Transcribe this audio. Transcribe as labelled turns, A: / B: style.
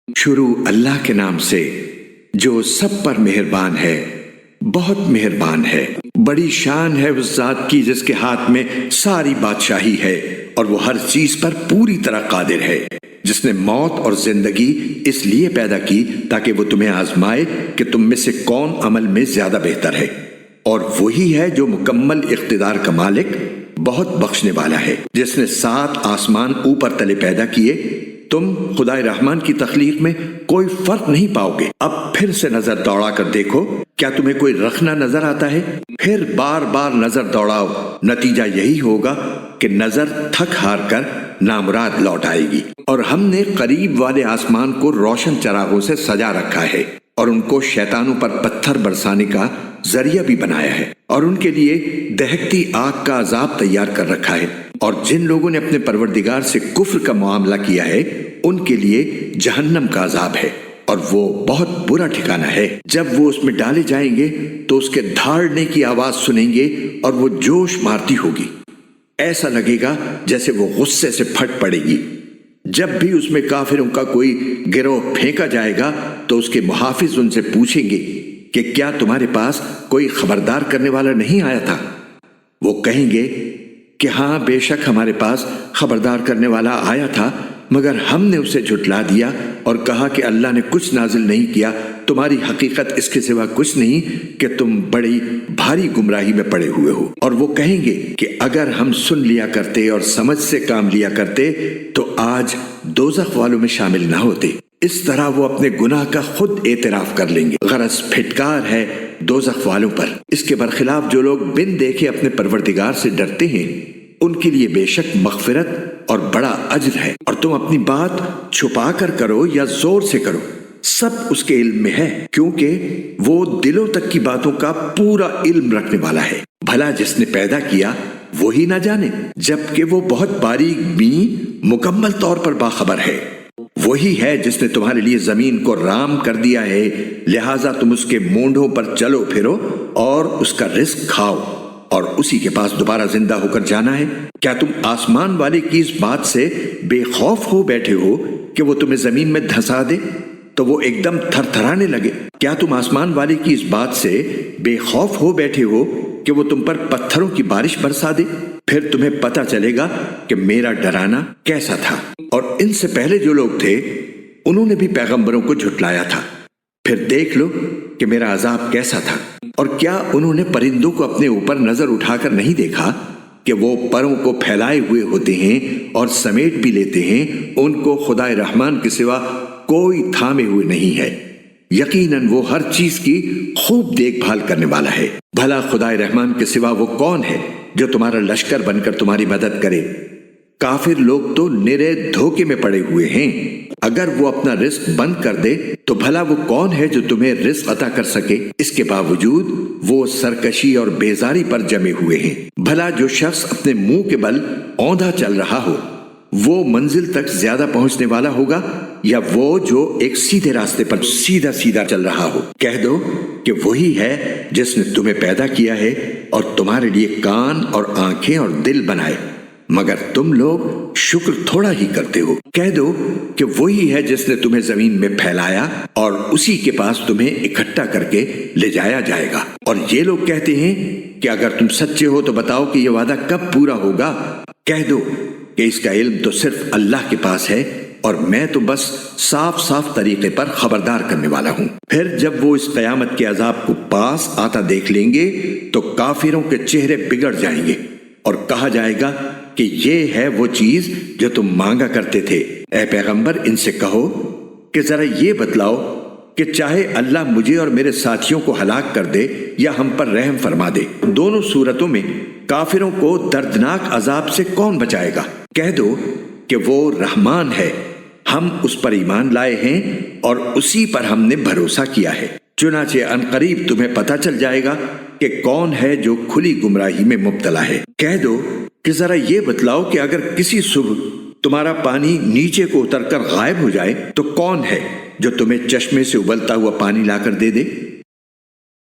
A: شروع اللہ کے نام سے جو سب پر مہربان ہے، بہت مہربان ہے۔ بڑی شان ہے اس ذات کی جس کے ہاتھ میں ساری بادشاہی ہے اور وہ ہر چیز پر پوری طرح قادر ہے، جس نے موت اور زندگی اس لیے پیدا کی تاکہ وہ تمہیں آزمائے کہ تم میں سے کون عمل میں زیادہ بہتر ہے، اور وہی ہے جو مکمل اقتدار کا مالک، بہت بخشنے والا ہے، جس نے 7 آسمان اوپر تلے پیدا کیے۔ تم خدائے رحمان کی تخلیق میں کوئی فرق نہیں پاؤ گے۔ اب پھر سے نظر دوڑا کر دیکھو، کیا تمہیں کوئی رخنہ نظر آتا ہے؟ پھر بار بار نظر دوڑاؤ، نتیجہ یہی ہوگا کہ نظر تھک ہار کر نامراد لوٹ آئے گی۔ اور ہم نے قریب والے آسمان کو روشن چراغوں سے سجا رکھا ہے اور ان کو شیطانوں پر پتھر برسانے کا ذریعہ بھی بنایا ہے، اور ان کے لیے دہکتی آگ کا عذاب تیار کر رکھا ہے۔ اور جن لوگوں نے اپنے پروردگار سے کفر کا معاملہ کیا ہے ان کے لیے جہنم کا عذاب ہے، اور وہ بہت برا ٹھکانہ ہے۔ جب وہ اس میں ڈالے جائیں گے تو اس کے دھاڑنے کی آواز سنیں گے اور وہ جوش مارتی ہوگی، ایسا لگے گا جیسے وہ غصے سے پھٹ پڑے گی۔ جب بھی اس میں کافروں کا کوئی گروہ پھینکا جائے گا تو اس کے محافظ ان سے پوچھیں گے کہ کیا تمہارے پاس کوئی خبردار کرنے والا نہیں آیا تھا؟ وہ کہیں گے کہ ہاں، بے شک ہمارے پاس خبردار کرنے والا آیا تھا، مگر ہم نے اسے جھٹلا دیا اور کہا کہ اللہ نے کچھ نازل نہیں کیا، تمہاری حقیقت اس کے سوا کچھ نہیں کہ تم بڑی بھاری گمراہی میں پڑے ہوئے ہو۔ اور وہ کہیں گے کہ اگر ہم سن لیا کرتے اور سمجھ سے کام لیا کرتے تو آج دوزخ والوں میں شامل نہ ہوتے۔ اس طرح وہ اپنے گناہ کا خود اعتراف کر لیں گے۔ غرض پھٹکار ہے دوزخ والوں پر۔ اس کے برخلاف جو لوگ بن دیکھے اپنے پروردگار سے ڈرتے ہیں ان کے لیے بے شک مغفرت اور بڑا اجر ہے۔ اور تم اپنی بات چھپا کر کرو یا زور سے کرو، سب اس کے علم میں ہے، کیونکہ وہ دلوں تک کی باتوں کا پورا علم رکھنے والا ہے۔ بھلا جس نے پیدا کیا وہی نہ جانے، جبکہ وہ بہت باریک بین مکمل طور پر باخبر ہے۔ وہی ہے جس نے تمہارے لیے زمین کو رام کر دیا ہے، لہٰذا تم اس کے مونڈوں پر چلو پھرو اور اس کا رزق کھاؤ، اور اسی کے پاس دوبارہ زندہ ہو کر جانا ہے۔ کیا تم آسمان والے کی اس بات سے بے خوف ہو بیٹھے ہو کہ وہ تمہیں زمین میں دھسا دے تو وہ ایک دم تھر تھرانے لگے؟ کیا تم آسمان والے کی اس بات سے بے خوف ہو بیٹھے ہو کہ وہ تم پر پتھروں کی بارش برسا دے؟ پھر تمہیں پتہ چلے گا کہ میرا ڈرانا کیسا تھا۔ اور ان سے پہلے جو لوگ تھے انہوں نے بھی پیغمبروں کو جھٹلایا تھا، پھر دیکھ لو کہ میرا عذاب کیسا تھا۔ اور کیا انہوں نے پرندوں کو اپنے اوپر نظر اٹھا کر نہیں دیکھا کہ وہ پروں کو پھیلائے ہوئے ہوتے ہیں اور سمیٹ بھی لیتے ہیں، ان کو خدائے رحمان کے سوا کوئی تھامے ہوئے نہیں ہے، یقیناً وہ ہر چیز کی خوب دیکھ بھال کرنے والا ہے۔ بھلا خدائے رحمان کے سوا وہ کون ہے جو تمہارا لشکر بن کر تمہاری مدد کرے؟ کافر لوگ تو نرے دھوکے میں پڑے ہوئے ہیں۔ اگر وہ اپنا رزق بند کر دے تو بھلا وہ کون ہے جو تمہیں رزق عطا کر سکے؟ اس کے باوجود وہ سرکشی اور بیزاری پر جمے ہوئے ہیں۔ بھلا جو شخص اپنے منہ کے بل اوندھا چل رہا ہو وہ منزل تک زیادہ پہنچنے والا ہوگا، یا وہ جو ایک سیدھے راستے پر سیدھا سیدھا چل رہا ہو؟ کہہ دو کہ وہی ہے جس نے تمہیں پیدا کیا ہے اور تمہارے لیے کان اور آنکھیں اور دل بنائے، مگر تم لوگ شکر تھوڑا ہی کرتے ہو۔ کہہ دو کہ وہی ہے جس نے تمہیں زمین میں پھیلایا اور اسی کے پاس تمہیں اکٹھا کر کے لے جایا جائے گا۔ اور یہ لوگ کہتے ہیں کہ اگر تم سچے ہو تو بتاؤ کہ یہ وعدہ کب پورا ہوگا؟ کہہ دو کہ اس کا علم تو صرف اللہ کے پاس ہے اور میں تو بس صاف صاف طریقے پر خبردار کرنے والا ہوں۔ پھر جب وہ اس قیامت کے عذاب کو پاس آتا دیکھ لیں گے تو کافروں کے چہرے بگڑ جائیں گے اور کہا جائے گا کہ یہ ہے وہ چیز جو تم مانگا کرتے تھے۔ اے پیغمبر ان سے کہو کہ ذرا یہ بتلاؤ کہ چاہے اللہ مجھے اور میرے ساتھیوں کو ہلاک کر دے یا ہم پر رحم فرما دے، دونوں صورتوں میں کافروں کو دردناک عذاب سے کون بچائے گا؟ کہہ دو کہ وہ رحمان ہے، ہم اس پر ایمان لائے ہیں اور اسی پر ہم نے بھروسہ کیا ہے، چنانچہ عنقریب تمہیں پتہ چل جائے گا کہ کون ہے جو کھلی گمراہی میں مبتلا ہے۔ کہہ دو کہ ذرا یہ بتلاؤ کہ اگر کسی صبح تمہارا پانی نیچے کو اتر کر غائب ہو جائے تو کون ہے جو تمہیں چشمے سے ابلتا ہوا پانی لا کر دے دے؟